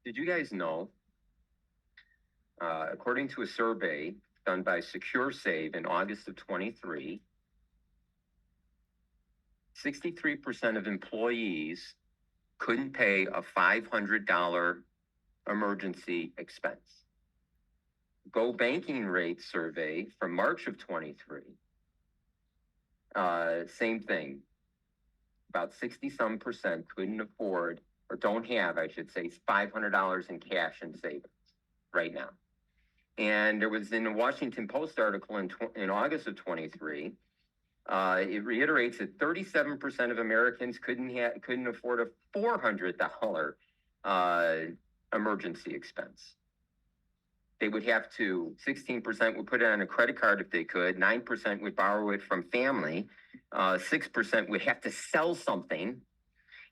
Did you guys know, according to a survey done by SecureSave in August of 23, 63% of employees couldn't pay a $500 emergency expense. Go Banking Rate survey from March of 23, same thing. About 60-some% couldn't afford, or don't have, I should say, $500 in cash and savings right now. And there was in a Washington Post article in August of 23, it reiterates that 37% of Americans couldn't afford a $400 emergency expense. They would have to, 16% would put it on a credit card if they could, 9% would borrow it from family, 6% would have to sell something,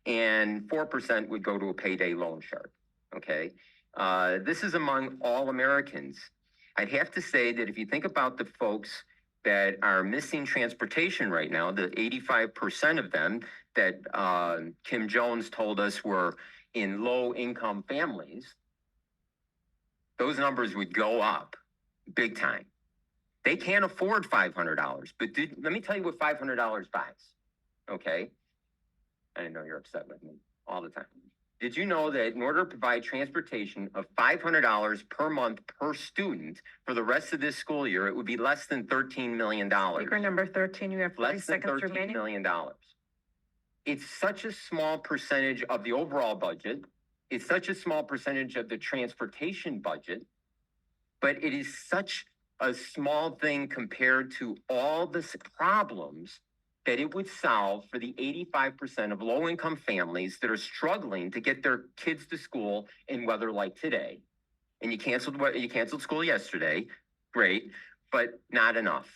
and 4% would go to a payday loan shark. Okay. This is among all Americans. I'd have to say that if you think about the folks that are missing transportation right now, the 85% of them that Kim Jones told us were in low income families, those numbers would go up big time. They can't afford $500, but let me tell you what $500 buys. Okay. I know you're upset with me all the time. Did you know that in order to provide transportation of $500 per month per student for the rest of this school year, it would be less than $13 million. Speaker number 13, you have 40 Less than seconds $13 remaining. million. It's such a small percentage of the overall budget. It's such a small percentage of the transportation budget, but it is such a small thing compared to all the problems that it would solve for the 85% of low-income families that are struggling to get their kids to school in weather like today. And you canceled school yesterday, great, but not enough.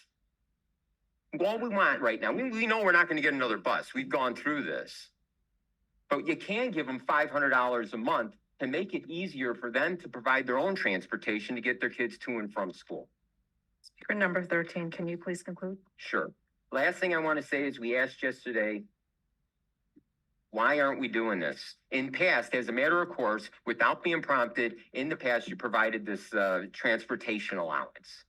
All we want right now, we know we're not going to get another bus. We've gone through this. But you can give them $500 a month to make it easier for them to provide their own transportation to get their kids to and from school. Speaker number 13, can you please conclude? Sure. Last thing I want to say is we asked yesterday, why aren't we doing this? In past, as a matter of course, without being prompted, in the past, you provided this transportation allowance.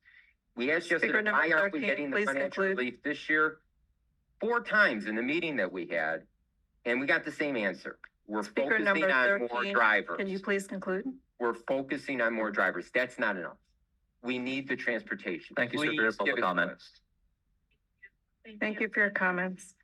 We asked yesterday, why aren't we getting the financial relief this year? 4 times in the meeting that we had, and we got the same answer. We're focusing on more drivers. Can you please conclude? We're focusing on more drivers. That's not enough. We need the transportation. Thank you, sir, for your public comment. Thank you for your comments.